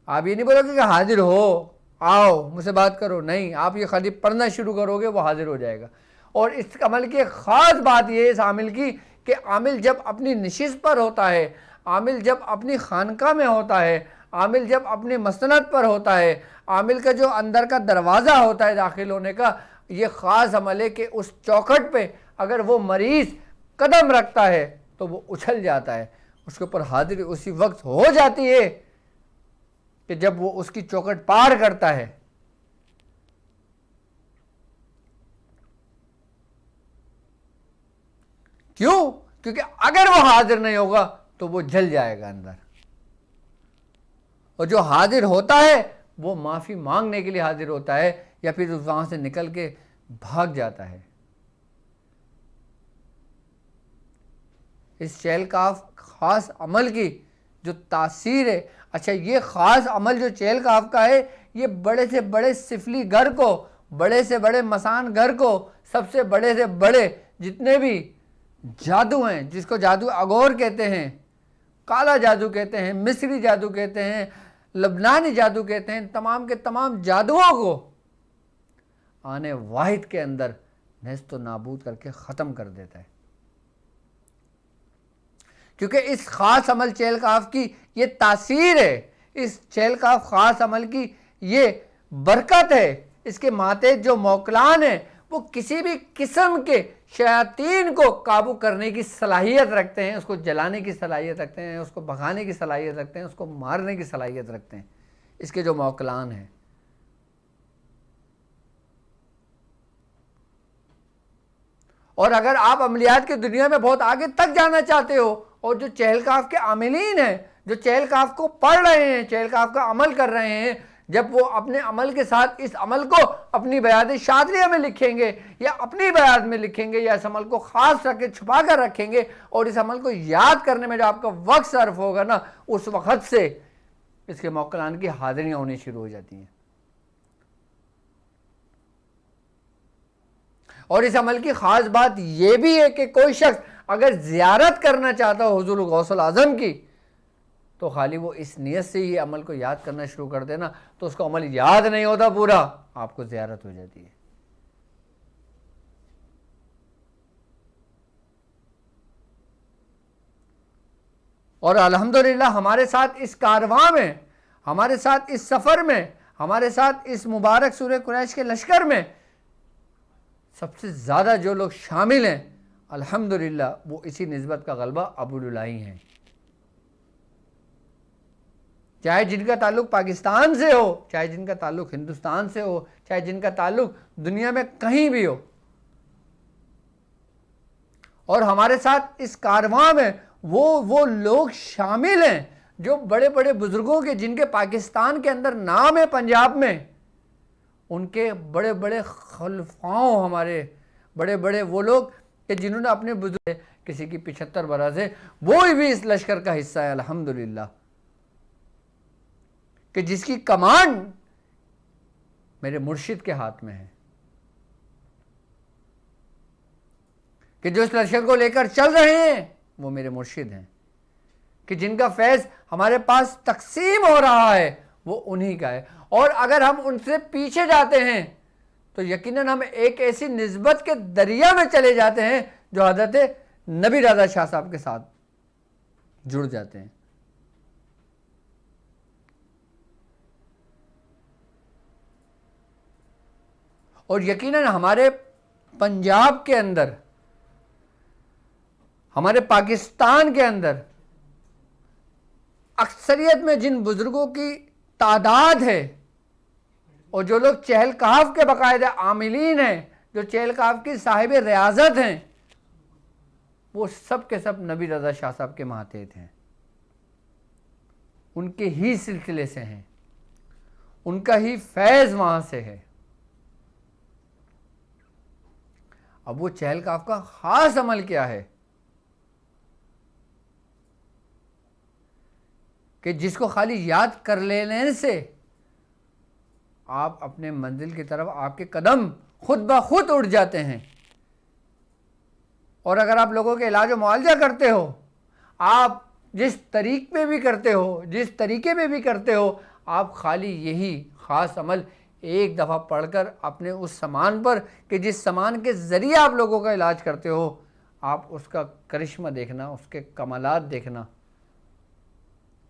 آپ یہ نہیں بولو کہ حاضر ہو، آؤ مجھ سے بات کرو، نہیں، آپ یہ خالی پڑھنا شروع کرو گے وہ حاضر ہو جائے گا۔ اور اس عمل کی خاص بات یہ ہے اس عامل کی کہ عامل جب اپنی نشست پر ہوتا ہے، عامل جب اپنی خانقاہ میں ہوتا ہے، عامل جب اپنی مسند پر ہوتا ہے، عامل کا جو اندر کا دروازہ ہوتا ہے داخل ہونے کا، یہ خاص عمل ہے کہ اس چوکھٹ پہ اگر وہ مریض قدم رکھتا ہے تو وہ اچھل جاتا ہے، اس کے اوپر حاضری اسی وقت ہو جاتی ہے کہ جب وہ اس کی چوکھٹ پار کرتا ہے۔ کیوں؟ کیونکہ اگر وہ حاضر نہیں ہوگا تو وہ جل جائے گا اندر، اور جو حاضر ہوتا ہے وہ معافی مانگنے کے لیے حاضر ہوتا ہے یا پھر وہاں سے نکل کے بھاگ جاتا ہے۔ اس چہل کاف خاص عمل کی جو تاثیر ہے، اچھا یہ خاص عمل جو چہل کاف کا ہے یہ بڑے سے بڑے سفلی گھر کو، بڑے سے بڑے مسان گھر کو، سب سے بڑے جتنے بھی جادو ہیں، جس کو جادو اغور کہتے ہیں، کالا جادو کہتے ہیں، مصری جادو کہتے ہیں، لبنانی جادو کہتے ہیں، تمام کے تمام جادوؤں کو آنے واحد کے اندر نیست و نابود کر کے ختم کر دیتا ہے۔ کیونکہ اس خاص عمل چہل کاف کی یہ تاثیر ہے، اس چہل کاف خاص عمل کی یہ برکت ہے، اس کے ماتحت جو موکلان ہیں وہ کسی بھی قسم کے شیاطین کو قابو کرنے کی صلاحیت رکھتے ہیں، اس کو جلانے کی صلاحیت رکھتے ہیں، اس کو بھگانے کی صلاحیت رکھتے ہیں، اس کو مارنے کی صلاحیت رکھتے ہیں، اس کے جو موکلان ہیں۔ اور اگر آپ عملیات کی دنیا میں بہت آگے تک جانا چاہتے ہو اور جو چہل کاف کے عاملین ہیں، جو چہل کاف کو پڑھ رہے ہیں، چہل کاف کا عمل کر رہے ہیں، جب وہ اپنے عمل کے ساتھ اس عمل کو اپنی بیات شاذلیہ میں لکھیں گے یا اپنی بیات میں لکھیں گے یا اس عمل کو خاص رکھ کے چھپا کر رکھیں گے، اور اس عمل کو یاد کرنے میں جو آپ کا وقت صرف ہوگا نا، اس وقت سے اس کے موکلان کی حاضریاں ہونی شروع ہو جاتی ہیں۔ اور اس عمل کی خاص بات یہ بھی ہے کہ کوئی شخص اگر زیارت کرنا چاہتا ہو حضور غوث الاعظم کی تو خالی وہ اس نیت سے ہی عمل کو یاد کرنا شروع کر دینا تو اس کو عمل یاد نہیں ہوتا پورا، آپ کو زیارت ہو جاتی ہے۔ اور الحمدللہ ہمارے ساتھ اس کارواں میں، ہمارے ساتھ اس سفر میں، ہمارے ساتھ اس مبارک سورہ قریش کے لشکر میں سب سے زیادہ جو لوگ شامل ہیں الحمدللہ وہ اسی نسبت کا غلبہ ابوالعلائی ہیں، چاہے جن کا تعلق پاکستان سے ہو، چاہے جن کا تعلق ہندوستان سے ہو، چاہے جن کا تعلق دنیا میں کہیں بھی ہو۔ اور ہمارے ساتھ اس کارواں میں وہ لوگ شامل ہیں جو بڑے بڑے بزرگوں کے، جن کے پاکستان کے اندر نام ہے، پنجاب میں، ان کے بڑے بڑے خلفاؤں، ہمارے بڑے بڑے وہ لوگ کہ جنہوں نے اپنے بزرگ، کسی کی 75 برس ہے، وہ بھی اس لشکر کا حصہ ہے الحمدللہ، کہ جس کی کمانڈ میرے مرشد کے ہاتھ میں ہے، کہ جو اس لشکر کو لے کر چل رہے ہیں وہ میرے مرشد ہیں، کہ جن کا فیض ہمارے پاس تقسیم ہو رہا ہے وہ انہی کا ہے۔ اور اگر ہم ان سے پیچھے جاتے ہیں تو یقیناً ہم ایک ایسی نسبت کے دریا میں چلے جاتے ہیں جو حضرت نبی رضا شاہ صاحب کے ساتھ جڑ جاتے ہیں۔ اور یقیناً ہمارے پنجاب کے اندر، ہمارے پاکستان کے اندر اکثریت میں جن بزرگوں کی تعداد ہے اور جو لوگ چہل کہف کے باقاعدہ عاملین ہیں، جو چہل کہف کی صاحب ریاضت ہیں، وہ سب کے سب نبی رضا شاہ صاحب کے ماتحت ہیں، ان کے ہی سلسلے سے ہیں، ان کا ہی فیض وہاں سے ہے۔ اب وہ چہل کہف کا خاص عمل کیا ہے کہ جس کو خالی یاد کر لینے سے آپ اپنے منزل کی طرف، آپ کے قدم خود بخود اٹھ جاتے ہیں۔ اور اگر آپ لوگوں کے علاج و معالجہ کرتے ہو، آپ جس طریقے پہ بھی کرتے ہو، جس طریقے پہ بھی کرتے ہو، آپ خالی یہی خاص عمل ایک دفعہ پڑھ کر اپنے اس سامان پر کہ جس سامان کے ذریعے آپ لوگوں کا علاج کرتے ہو، آپ اس کا کرشمہ دیکھنا، اس کے کمالات دیکھنا،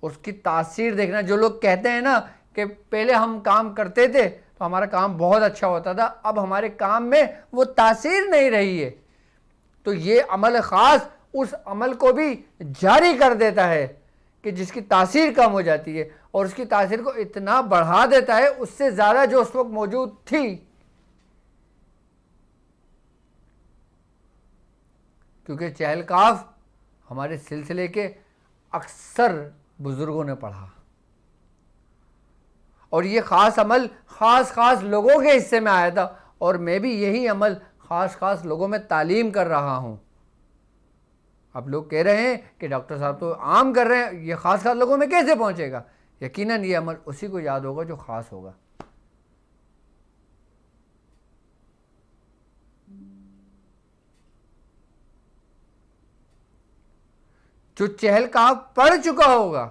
اس کی تاثیر دیکھنا۔ جو لوگ کہتے ہیں نا کہ پہلے ہم کام کرتے تھے تو ہمارا کام بہت اچھا ہوتا تھا، اب ہمارے کام میں وہ تاثیر نہیں رہی ہے، تو یہ عمل خاص اس عمل کو بھی جاری کر دیتا ہے کہ جس کی تاثیر کم ہو جاتی ہے، اور اس کی تاثیر کو اتنا بڑھا دیتا ہے اس سے زیادہ جو اس وقت موجود تھی۔ کیونکہ چہل کاف ہمارے سلسلے کے اکثر بزرگوں نے پڑھا، اور یہ خاص عمل خاص لوگوں کے حصے میں آیا تھا، اور میں بھی یہی عمل خاص لوگوں میں تعلیم کر رہا ہوں۔ اب لوگ کہہ رہے ہیں کہ ڈاکٹر صاحب تو عام کر رہے ہیں، یہ خاص لوگوں میں کیسے پہنچے گا؟ یقیناً یہ عمل اسی کو یاد ہوگا جو خاص ہوگا۔ جو چہل کاف پڑھ چکا ہوگا،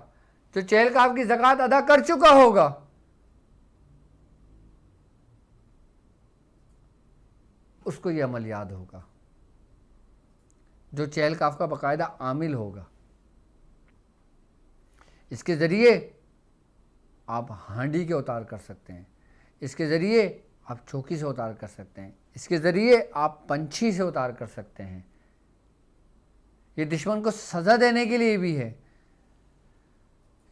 جو چہل کاف کی زکوٰۃ ادا کر چکا ہوگا، اس کو یہ عمل یاد ہوگا۔ جو چہل کاف کا باقاعدہ عامل ہوگا، اس کے ذریعے آپ ہانڈی کے اتار کر سکتے ہیں، اس کے ذریعے آپ چوکی سے اتار کر سکتے ہیں، اس کے ذریعے آپ پنچھی سے اتار کر سکتے ہیں۔ یہ دشمن کو سزا دینے کے لیے بھی ہے،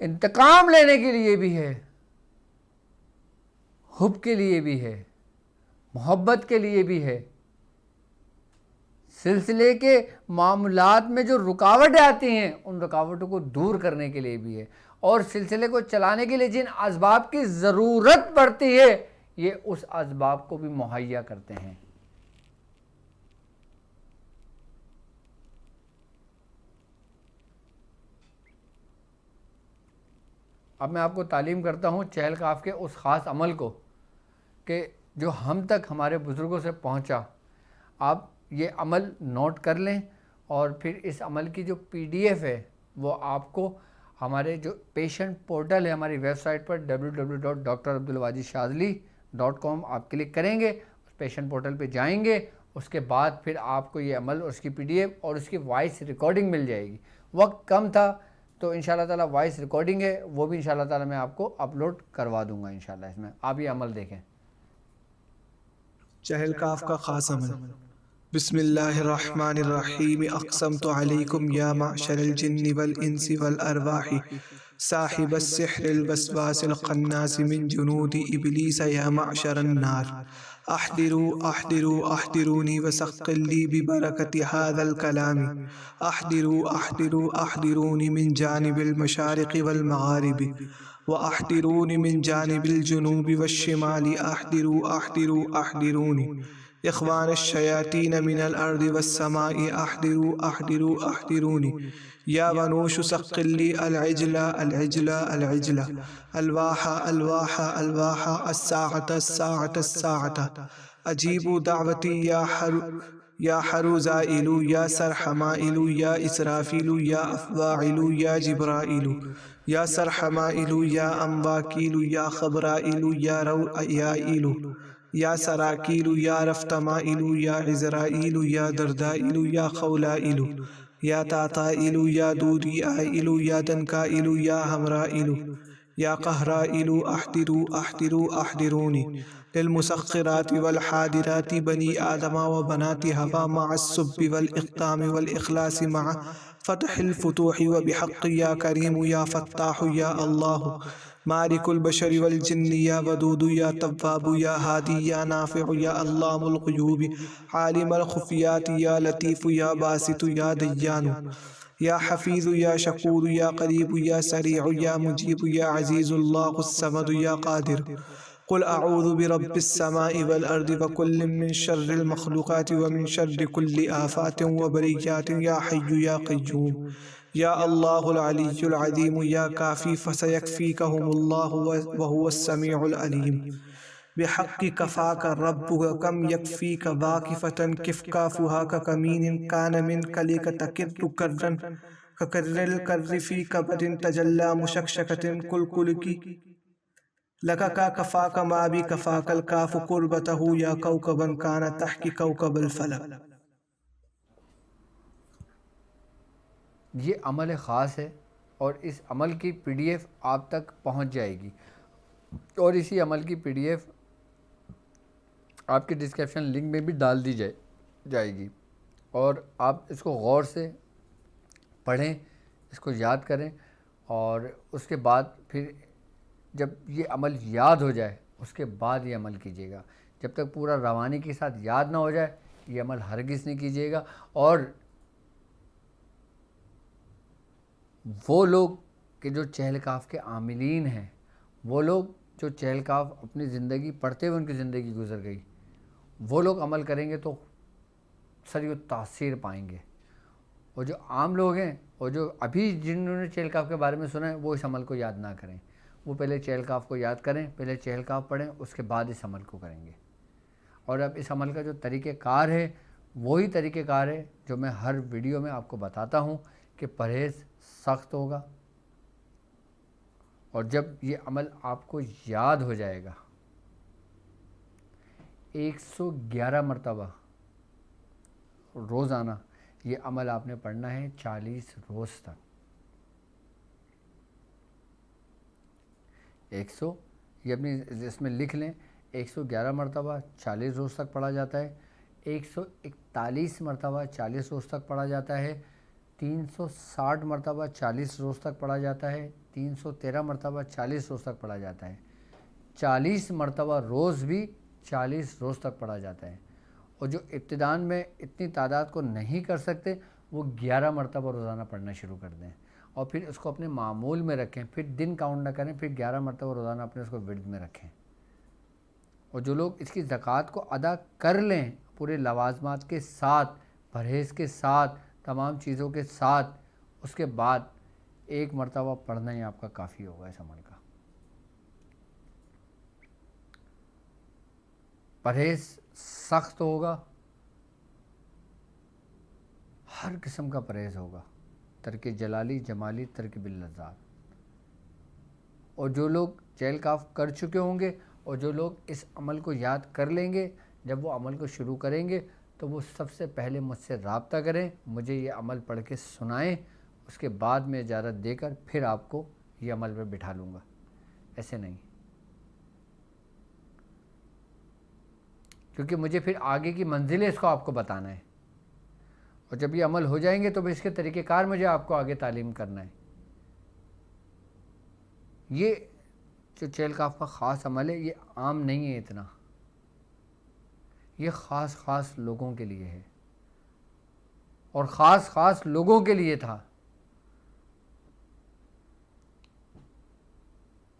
انتقام لینے کے لیے بھی ہے، حب کے لیے بھی ہے، محبت کے لیے بھی ہے، سلسلے کے معاملات میں جو رکاوٹیں آتی ہیں ان رکاوٹوں کو دور کرنے کے لیے بھی ہے، اور سلسلے کو چلانے کے لیے جن اسباب کی ضرورت پڑتی ہے یہ اس اسباب کو بھی مہیا کرتے ہیں۔ اب میں آپ کو تعلیم کرتا ہوں چہل کاف کے اس خاص عمل کو کہ جو ہم تک ہمارے بزرگوں سے پہنچا۔ آپ یہ عمل نوٹ کر لیں، اور پھر اس عمل کی جو PDF ہے وہ آپ کو ہمارے جو پیشنٹ پورٹل ہے ہماری ویب سائٹ پر www.drabdulwajidshazli.com آپ کلک کریں گے، اس پیشنٹ پورٹل پہ جائیں گے، اس کے بعد پھر آپ کو یہ عمل اور اس کی PDF اور اس کی وائس ریکارڈنگ مل جائے گی۔ وقت کم تھا تو انشاءاللہ تعالیٰ وائس ریکارڈنگ ہے وہ بھی انشاءاللہ تعالیٰ میں آپ کو اپلوڈ کروا دوں گا انشاءاللہ۔ اس میں آپ یہ عمل دیکھیں۔ چہل کاف کا خاص عمل۔ بسم اللہ الرحمن الرحیم۔ اقسمت علیکم یا معشر الجن والانس والارواح صاحب السحر الوسواس الخناس من جنود ابلیس یا معشر النار احضروا احضروا احضرونی وثقل لی ببرکت هذا الکلام احضروا احضروا احضرونی من جانب المشارق والمغارب واحضرونی من جانب الجنوب والشمال احضروا احضروا احضرونی اخوان الشیاطین من الارض والسماء احضروا احضروا احضرونی یا ونوش ثقل لی العجل العجل العجل الواح الواح الواح الساعة الساعة الساعة اجیبوا دعوتی یا حروزائل یا سرحمائل یا اسرافیل یا افواعل یا جبرائیل یا سرحمائل یا امواکیل یا خبرائیل یا روئیائیل یا سراکیل یا رفتمائل یا عزرائیل یا دردائیل یا خولائیل یا تاتائیل یا دودیائیل یا دنکائیل یا ہمرائیل یا قہرائیل احضروا احضروا احضرونی للمسخرات والحادرات بنی آدم وبنات حوا مع السب والاقدام والاخلاص مع فتح الفتوح وبحق یا کریم یا فتاح یا اللہ مالک البشر والجن یا ودود یا تواب یا ہادی یا نافع یا علام الغیوب عالم الخفیات یا لطیف یا باسط یا دیان یا حفیظ یا شکور یا قریب یا سریع یا مجیب یا عزیز اللہ الصمد یا قادر قل اعوذ برب السماء والارض وكل من شر المخلوقات ومن شر كل آفات وبريات يا حي يا قيوم یا اللہ العلی العظیم یا کافی فسیکفیکہم اللہ وهو السمیع العلیم بحق کفاک ربک کم یکفیک واقفتا کفکافها ککمین کان من کلیک تکر کرن ککر الکر فی کبد تجلی مشکشکت کلکلکی لك كفاك ما بي كفاك الكاف قربته يا كوكبا كان تحكي كوكب الفلك. یہ عمل خاص ہے اور اس عمل کی پی ڈی ایف آپ تک پہنچ جائے گی، اور اسی عمل کی پی ڈی ایف آپ کے ڈسکرپشن لنک میں بھی ڈال دی جائے گی، اور آپ اس کو غور سے پڑھیں، اس کو یاد کریں، اور اس کے بعد پھر جب یہ عمل یاد ہو جائے اس کے بعد یہ عمل کیجیے گا. جب تک پورا روانی کے ساتھ یاد نہ ہو جائے یہ عمل ہرگز نہیں کیجیے گا. اور وہ لوگ کہ جو چہل کاف کے عاملین ہیں، وہ لوگ جو چہل کاف اپنی زندگی پڑھتے ہوئے ان کی زندگی گزر گئی، وہ لوگ عمل کریں گے تو سر یہ تاثیر پائیں گے. اور جو عام لوگ ہیں اور جو ابھی جنہوں نے چہل کاف کے بارے میں سنا ہے وہ اس عمل کو یاد نہ کریں، وہ پہلے چہل کاف کو یاد کریں، پہلے چہل کاف پڑھیں، اس کے بعد اس عمل کو کریں گے. اور اب اس عمل کا جو طریقہ کار ہے وہی طریقہ کار ہے جو میں ہر ویڈیو میں آپ کو بتاتا ہوں کہ پرہیز سخت ہوگا، اور جب یہ عمل آپ کو یاد ہو جائے گا 111 مرتبہ روزانہ یہ عمل آپ نے پڑھنا ہے 40 روز تک. 100 یہ اپنی اس میں لکھ لیں، 111 مرتبہ 40 روز تک پڑھا جاتا ہے، 141 مرتبہ 40 روز تک پڑھا جاتا ہے، 360 مرتبہ 40 روز تک پڑھا جاتا ہے، 313 مرتبہ 40 روز تک پڑھا جاتا ہے، 40 مرتبہ روز بھی 40 روز تک پڑھا جاتا ہے. اور جو ابتداء میں اتنی تعداد کو نہیں کر سکتے وہ 11 مرتبہ روزانہ پڑھنا شروع کر دیں، اور پھر اس کو اپنے معمول میں رکھیں، پھر دن کاؤنٹ نہ کریں، پھر 11 مرتبہ روزانہ اپنے اس کو ورد میں رکھیں. اور جو لوگ اس کی زکوٰۃ کو ادا کر لیں پورے لوازمات کے ساتھ، پرہیز کے ساتھ، تمام چیزوں کے ساتھ، اس کے بعد ایک مرتبہ پڑھنا ہی آپ کا کافی ہوگا اس عمل کا. پرہیز سخت ہوگا، ہر قسم کا پرہیز ہوگا، ترک جلالی جمالی ترک باللذات. اور جو لوگ چہل کاف کر چکے ہوں گے اور جو لوگ اس عمل کو یاد کر لیں گے، جب وہ عمل کو شروع کریں گے تو وہ سب سے پہلے مجھ سے رابطہ کریں، مجھے یہ عمل پڑھ کے سنائیں، اس کے بعد میں اجازت دے کر پھر آپ کو یہ عمل پہ بٹھا لوں گا. ایسے نہیں، کیونکہ مجھے پھر آگے کی منزلیں اس کو آپ کو بتانا ہے، اور جب یہ عمل ہو جائیں گے تو اس کے طریقہ کار مجھے آپ کو آگے تعلیم کرنا ہے. یہ جو چہل کاف کا خاص عمل ہے یہ عام نہیں ہے اتنا، یہ خاص لوگوں کے لیے ہے، اور خاص لوگوں کے لیے تھا.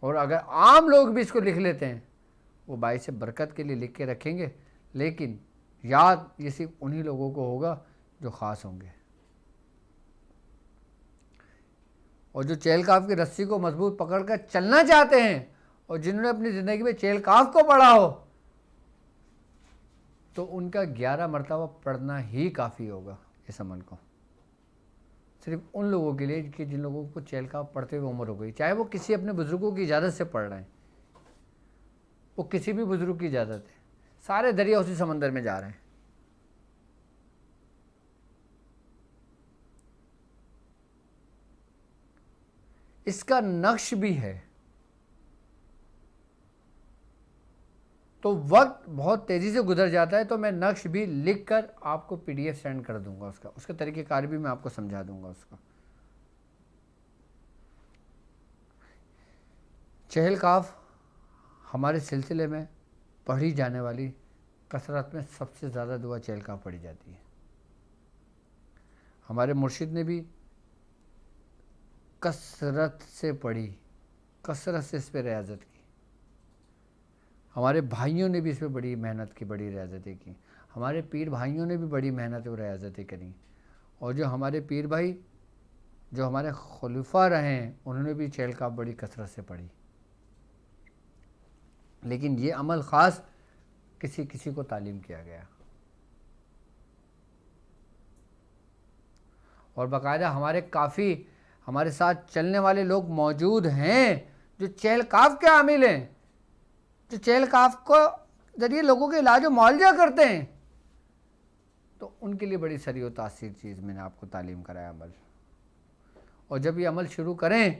اور اگر عام لوگ بھی اس کو لکھ لیتے ہیں وہ باعث برکت کے لیے لکھ کے رکھیں گے، لیکن یاد یہ صرف انہی لوگوں کو ہوگا جو خاص ہوں گے. اور جو چہل کاف کی رسی کو مضبوط پکڑ کر چلنا چاہتے ہیں اور جنہوں نے اپنی زندگی میں چہل کاف کو پڑھا ہو تو ان کا 11 مرتبہ پڑھنا ہی کافی ہوگا اس عمل کو. صرف ان لوگوں کے لیے کہ جن لوگوں کو چہل کاف پڑھتے ہوئے عمر ہو گئی، چاہے وہ کسی اپنے بزرگوں کی اجازت سے پڑھ رہے ہیں، وہ کسی بھی بزرگ کی اجازت ہے، سارے دریا اسی سمندر میں جا رہے ہیں. اس کا نقش بھی ہے، تو وقت بہت تیزی سے گزر جاتا ہے، تو میں نقش بھی لکھ کر آپ کو پی ڈی ایف سینڈ کر دوں گا، اس کا طریقہ کار بھی میں آپ کو سمجھا دوں گا. اس کا چہل کاف ہمارے سلسلے میں پڑھی جانے والی کثرت میں سب سے زیادہ دعا چہل کاف پڑھی جاتی ہے. ہمارے مرشد نے بھی کثرت سے پڑھی، کثرت سے اس پہ ریاضت کی. ہمارے بھائیوں نے بھی اس پہ بڑی محنت کی، بڑی ریاضتیں کی. ہمارے پیر بھائیوں نے بھی بڑی محنت اور ریاضتیں کریں. اور جو ہمارے پیر بھائی جو ہمارے خلیفہ رہے ہیں انہوں نے بھی چہل کاف بڑی کثرت سے پڑھی. لیکن یہ عمل خاص کسی کو تعلیم کیا گیا، اور باقاعدہ ہمارے ساتھ چلنے والے لوگ موجود ہیں جو چہل کاف کے عامل ہیں، جو چہل کاف کو ذریعے لوگوں کے علاج و معالجہ کرتے ہیں، تو ان کے لیے بڑی سری و تاثیر چیز میں نے آپ کو تعلیم کرایا عمل. اور جب یہ عمل شروع کریں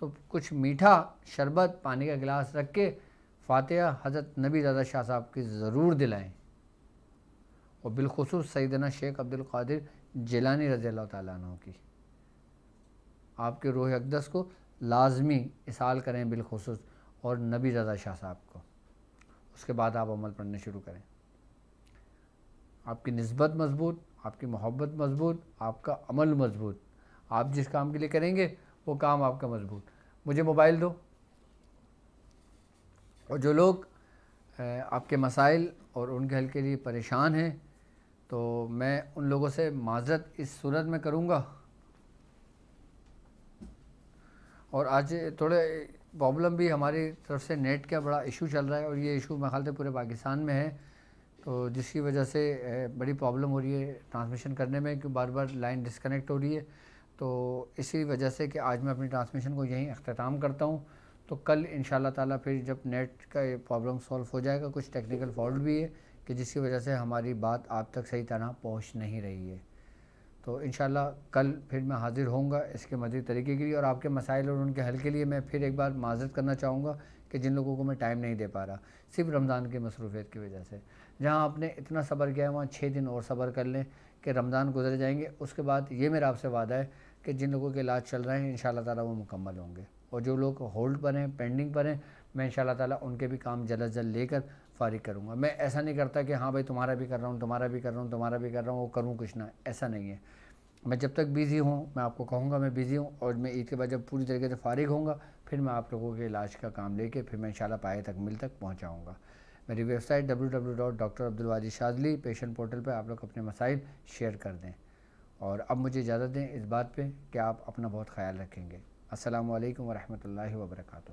تو کچھ میٹھا شربت پانی کا گلاس رکھ کے فاتحہ حضرت نبی زادہ شاہ صاحب کی ضرور دلائیں، اور بالخصوص سیدنا شیخ عبد القادر جیلانی رضی اللہ تعالیٰ عنہ کی، آپ کے روح اقدس کو لازمی اصال کریں بالخصوص، اور نبی زادہ شاہ صاحب کو. اس کے بعد آپ عمل پڑھنے شروع کریں. آپ کی نسبت مضبوط، آپ کی محبت مضبوط، آپ کا عمل مضبوط. آپ جس کام کے لیے کریں گے وہ کام آپ کا مضبوط. مجھے موبائل دو. اور جو لوگ آپ کے مسائل اور ان کے حل کے لیے پریشان ہیں، تو میں ان لوگوں سے معذرت اس صورت میں کروں گا. اور آج تھوڑے پرابلم بھی ہماری طرف سے نیٹ کا بڑا ایشو چل رہا ہے، اور یہ ایشو میرے خیال سے پورے پاکستان میں ہے، تو جس کی وجہ سے بڑی پرابلم ہو رہی ہے ٹرانسمیشن کرنے میں، کہ بار بار لائن ڈسکنیکٹ ہو رہی ہے. تو اسی وجہ سے کہ آج میں اپنی ٹرانسمیشن کو یہیں اختتام کرتا ہوں. تو کل انشاءاللہ تعالیٰ پھر جب نیٹ کا یہ پرابلم سولو ہو جائے گا، کچھ ٹیکنیکل فالٹ بھی ہے کہ جس کی وجہ سے ہماری بات آپ تک صحیح طرح پہنچ نہیں رہی ہے. تو انشاءاللہ کل پھر میں حاضر ہوں گا اس کے مزید طریقے کے لیے، اور آپ کے مسائل اور ان کے حل کے لیے میں پھر ایک بار معذرت کرنا چاہوں گا کہ جن لوگوں کو میں ٹائم نہیں دے پا رہا صرف رمضان کی مصروفیت کی وجہ سے. جہاں آپ نے اتنا صبر کیا ہے وہاں 6 دن اور صبر کر لیں کہ رمضان گزر جائیں گے. اس کے بعد یہ میرا آپ سے وعدہ ہے کہ جن لوگوں کے علاج چل رہے ہیں انشاءاللہ تعالیٰ وہ مکمل ہوں گے، اور جو لوگ ہولڈ پر ہیں، پینڈنگ پر ہیں، میں انشاءاللہ تعالیٰ ان کے بھی کام جلد از جلد لے کر فارغ کروں گا. میں ایسا نہیں کرتا کہ ہاں بھائی تمہارا بھی کر رہا ہوں، تمہارا بھی کر رہا ہوں، تمہارا بھی کر رہا ہوں، وہ کروں کچھ نہ، ایسا نہیں ہے. میں جب تک بیزی ہوں میں آپ کو کہوں گا میں بیزی ہوں، اور میں عید کے بعد جب پوری طریقے سے فارغ ہوں گا پھر میں آپ لوگوں کے علاج کا کام لے کے پھر میں انشاءاللہ پائے تک مل تک پہنچاؤں گا. میری web site www.drabdulwajid patient portal پہ آپ لوگ اپنے مسائل شیئر کر دیں. اور اب مجھے اجازت دیں اس بات پہ کہ آپ اپنا بہت خیال رکھیں گے. السلام علیکم ورحمۃ اللہ وبرکاتہ.